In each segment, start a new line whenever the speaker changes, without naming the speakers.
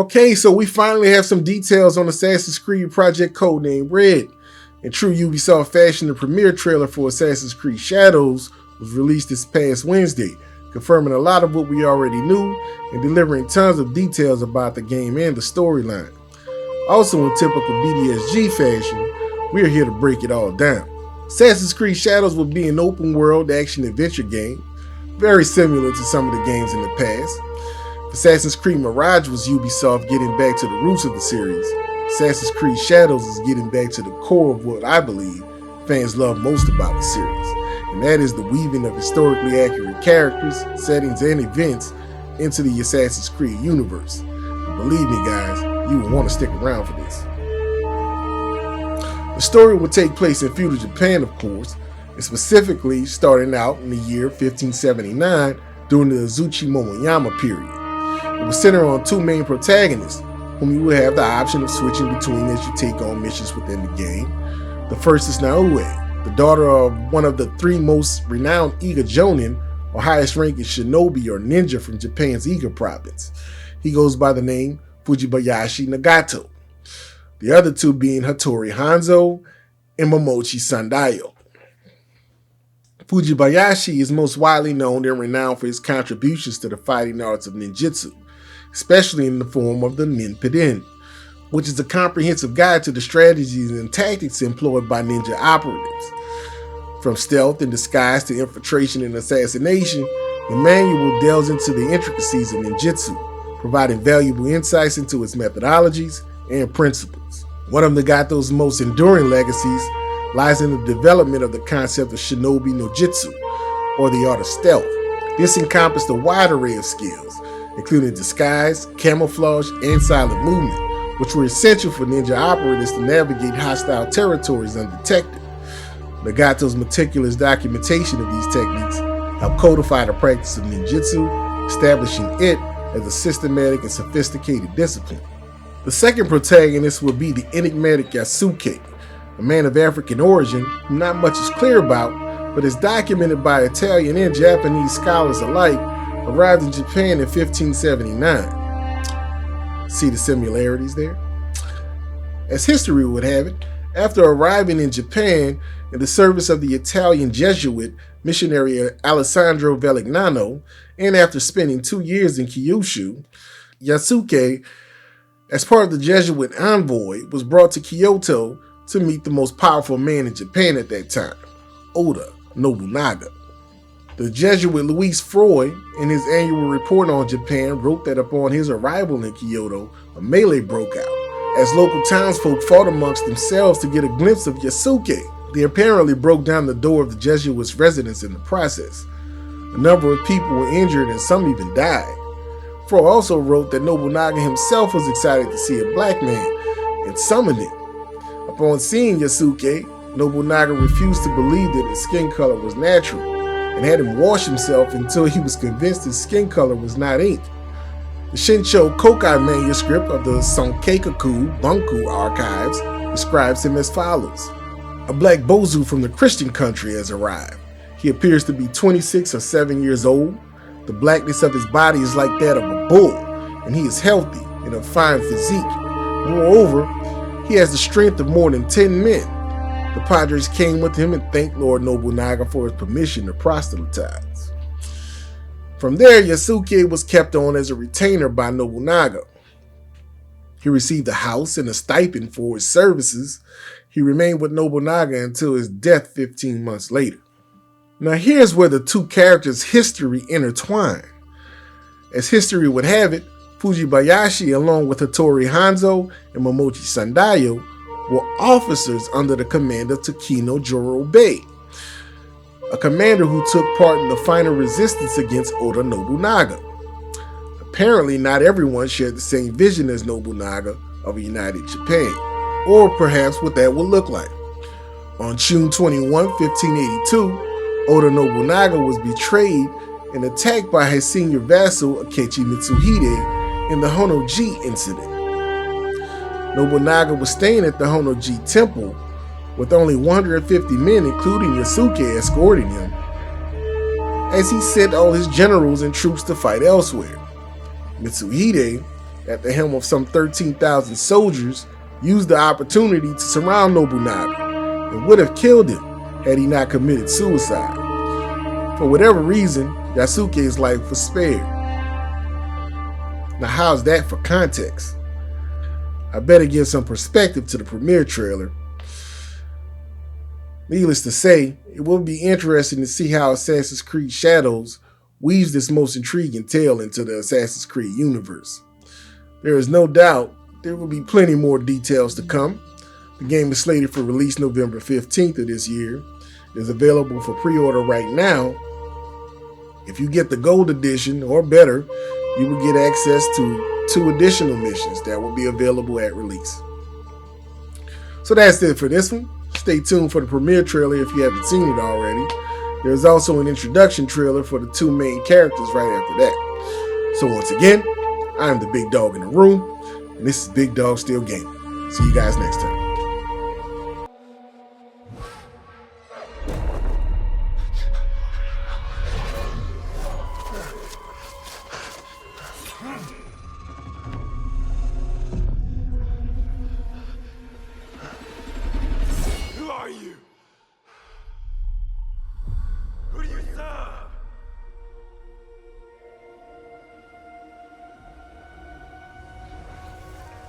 Okay, so we finally have some details on Assassin's Creed Project Codename Red. In true Ubisoft fashion, the premiere trailer for Assassin's Creed Shadows was released this past Wednesday, confirming a lot of what we already knew and delivering tons of details about the game and the storyline. Also in typical BDSG fashion, we are here to break it all down. Assassin's Creed Shadows will be an open world action-adventure game, very similar to some of the games in the past. Assassin's Creed Mirage was Ubisoft getting back to the roots of the series. Assassin's Creed Shadows is getting back to the core of what I believe fans love most about the series, and that is the weaving of historically accurate characters, settings, and events into the Assassin's Creed universe. And believe me guys, you will want to stick around for this. The story will take place in feudal Japan, of course, and specifically starting out in the year 1579 during the Azuchi Momoyama period. It will center on two main protagonists, whom you will have the option of switching between as you take on missions within the game. The first is Naoe, the daughter of one of the three most renowned Iga Jonin, or highest ranking shinobi or ninja from Japan's Iga province. He goes by the name Fujibayashi Nagato. The other two being Hattori Hanzo and Momochi Sandayo. Fujibayashi is most widely known and renowned for his contributions to the fighting arts of ninjutsu, especially in the form of the Ninpiden, which is a comprehensive guide to the strategies and tactics employed by ninja operatives. From stealth and disguise to infiltration and assassination, the manual delves into the intricacies of ninjutsu, providing valuable insights into its methodologies and principles. One of Nagato's most enduring legacies lies in the development of the concept of shinobi no jitsu, or the art of stealth. This encompassed a wide array of skills, including disguise, camouflage, and silent movement, which were essential for ninja operatives to navigate hostile territories undetected. Nagato's meticulous documentation of these techniques helped codify the practice of ninjutsu, establishing it as a systematic and sophisticated discipline. The second protagonist will be the enigmatic Yasuke, a man of African origin whom not much is clear about, but is documented by Italian and Japanese scholars alike, arrived in Japan in 1579. See the similarities there? As history would have it, after arriving in Japan in the service of the Italian Jesuit missionary Alessandro Velignano, and after spending 2 years in Kyushu, Yasuke, as part of the Jesuit envoy, was brought to Kyoto to meet the most powerful man in Japan at that time, Oda Nobunaga. The Jesuit Louis Freud, in his annual report on Japan, wrote that upon his arrival in Kyoto, a melee broke out, as local townsfolk fought amongst themselves to get a glimpse of Yasuke. They apparently broke down the door of the Jesuits' residence in the process. A number of people were injured and some even died. Freud also wrote that Nobunaga himself was excited to see a black man and summoned him. Upon seeing Yasuke, Nobunaga refused to believe that his skin color was natural and had him wash himself until he was convinced his skin color was not ink. The Shincho Kokai manuscript of the Sonkeikaku Bunku archives describes him as follows. A black bozu from the Christian country has arrived. He appears to be 26 or 7 years old. The blackness of his body is like that of a bull, and he is healthy and of fine physique. Moreover, he has the strength of more than 10 men. The Padres came with him and thanked Lord Nobunaga for his permission to proselytize. From there, Yasuke was kept on as a retainer by Nobunaga. He received a house and a stipend for his services. He remained with Nobunaga until his death 15 months later. Now here's where the two characters' history intertwine. As history would have it, Fujibayashi, along with Hattori Hanzo and Momochi Sandayo, were officers under the command of Takino Jorobei, a commander who took part in the final resistance against Oda Nobunaga. Apparently, not everyone shared the same vision as Nobunaga of a united Japan, or perhaps what that would look like. On June 21, 1582, Oda Nobunaga was betrayed and attacked by his senior vassal Akechi Mitsuhide in the Honnoji incident. Nobunaga was staying at the Honnoji temple with only 150 men, including Yasuke, escorting him, as he sent all his generals and troops to fight elsewhere. Mitsuhide, at the helm of some 13,000 soldiers, used the opportunity to surround Nobunaga and would have killed him had he not committed suicide. For whatever reason, Yasuke's life was spared. Now how's that for context? I better give some perspective to the premiere trailer. Needless to say, it will be interesting to see how Assassin's Creed Shadows weaves this most intriguing tale into the Assassin's Creed universe. There is no doubt there will be plenty more details to come. The game is slated for release November 15th of this year. It is available for pre-order right now. If you get the gold edition or better, you will get access to 2 additional missions that will be available at release. So that's it for this one. Stay tuned for the premiere trailer if you haven't seen it already. There's also an introduction trailer for the 2 main characters right after that. So once again, I am the big dog in the room, and this is Big Dog Still Gaming. See you guys next time.
Who are you? Who do you serve?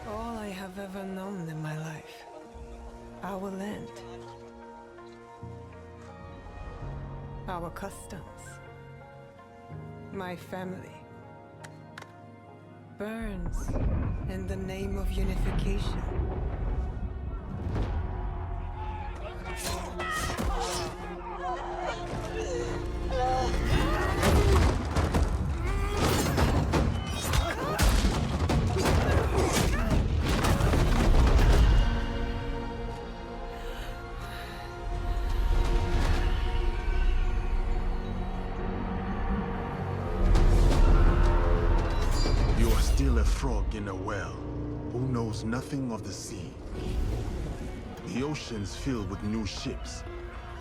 All I have ever known in my life. Our land. Our customs. My family. Burns in the name of unification.
You are still a frog in a well, who knows nothing of the sea. The ocean's filled with new ships,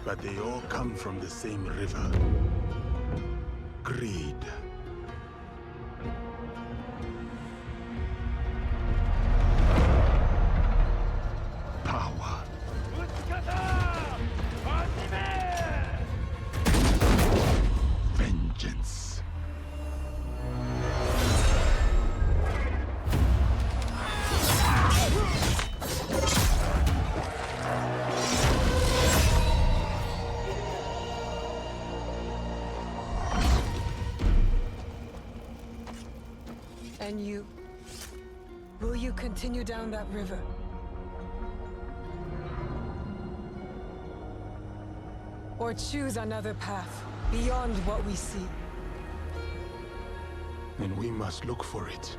but they all come from the same river. Greed. Power. Vengeance.
And you? Will you continue down that river? Or choose another path beyond what we see?
And we must look for it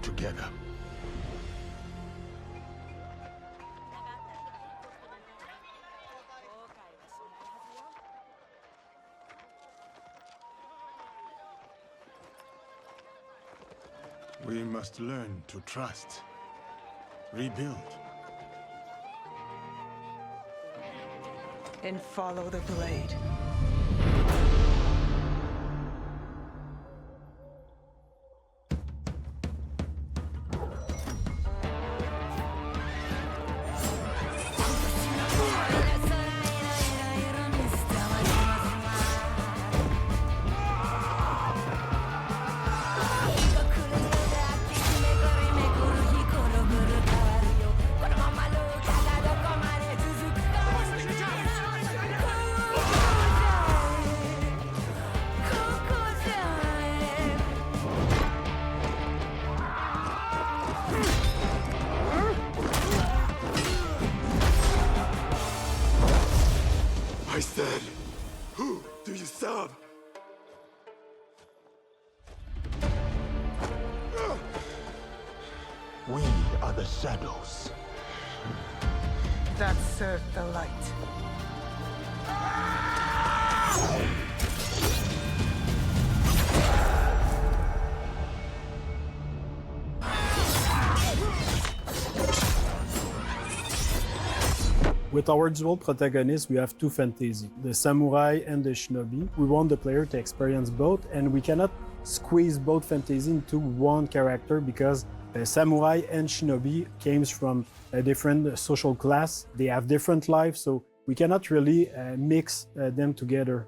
together. We must learn to trust, rebuild.
And follow the blade.
I said, who do you serve? We are the shadows.
That served the light.
With our dual protagonists, we have 2 fantasies, the samurai and the shinobi. We want the player to experience both, and we cannot squeeze both fantasy into one character because samurai and shinobi came from a different social class. They have different lives, so we cannot really mix them together.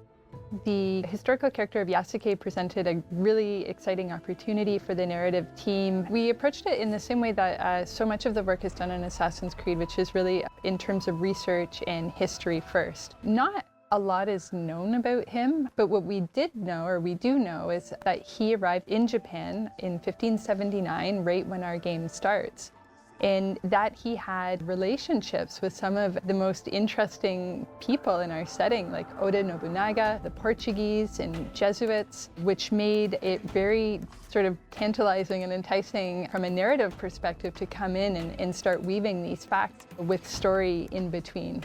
The historical character of Yasuke presented a really exciting opportunity for the narrative team. We approached it in the same way that so much of the work is done in Assassin's Creed, which is really in terms of research and history first. Not a lot is known about him, but what we did know, or we do know, is that he arrived in Japan in 1579, right when our game starts. And that he had relationships with some of the most interesting people in our setting, like Oda Nobunaga, the Portuguese, and Jesuits, which made it very sort of tantalizing and enticing from a narrative perspective to come in and start weaving these facts with story in between.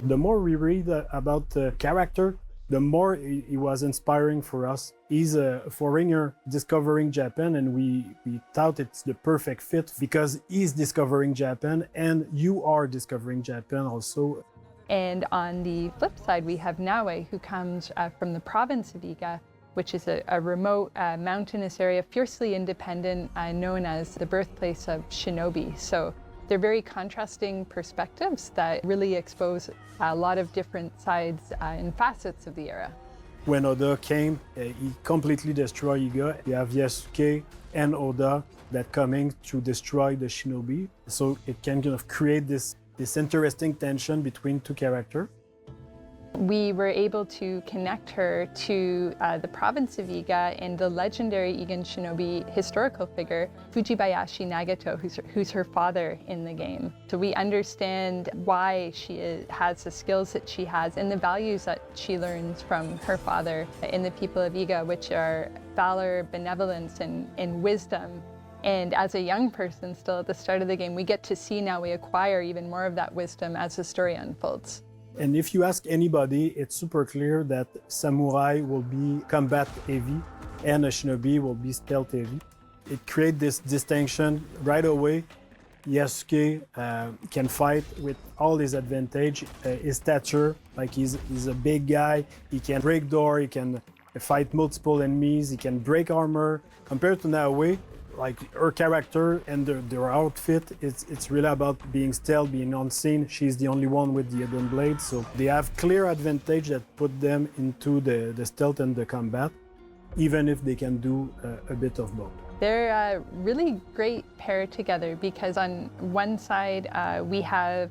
The more we read about the character, the more he was inspiring for us. He's a foreigner discovering Japan, and we thought it's the perfect fit because he's discovering Japan and you are discovering Japan also.
And on the flip side, we have Naue, who comes from the province of Iga, which is a remote mountainous area, fiercely independent, known as the birthplace of shinobi. So they're very contrasting perspectives that really expose a lot of different sides and facets of the era.
When Oda came, he completely destroyed Iga. You have Yasuke and Oda that coming to destroy the shinobi. So it can kind of create this interesting tension between two characters.
We were able to connect her to the province of Iga and the legendary Igan shinobi historical figure, Fujibayashi Nagato, who's her father in the game. So we understand why she has the skills that she has and the values that she learns from her father in the people of Iga, which are valor, benevolence, and wisdom. And as a young person still at the start of the game, we get to see now we acquire even more of that wisdom as the story unfolds.
And if you ask anybody, it's super clear that samurai will be combat heavy and a shinobi will be stealth heavy. It creates this distinction right away. Yasuke can fight with all his advantage, his stature, like he's a big guy, he can break door, he can fight multiple enemies, he can break armor. Compared to Naue, like her character and their outfit, it's really about being stealth, being unseen. She's the only one with the hidden blade, so they have clear advantage that put them into the stealth and the combat, even if they can do a bit of both.
They're a really great pair together because on one side we have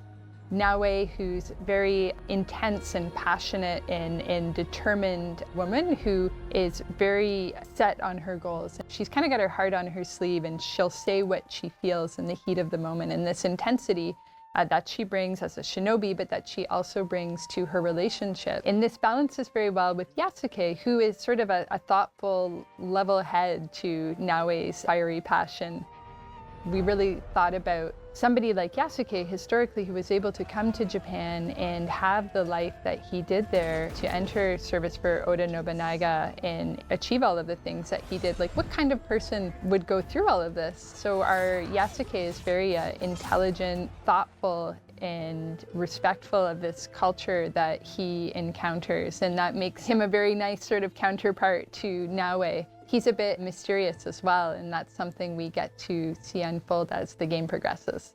Naue, who's very intense and passionate and determined woman who is very set on her goals. She's kind of got her heart on her sleeve and she'll say what she feels in the heat of the moment. And this intensity that she brings as a shinobi, but that she also brings to her relationship. And this balances very well with Yasuke, who is sort of a thoughtful, level head to Naue's fiery passion. We really thought about somebody like Yasuke historically who was able to come to Japan and have the life that he did there, to enter service for Oda Nobunaga and achieve all of the things that he did. Like, what kind of person would go through all of this? So our Yasuke is very intelligent, thoughtful, and respectful of this culture that he encounters, and that makes him a very nice sort of counterpart to Naue. He's a bit mysterious as well, and that's something we get to see unfold as the game progresses.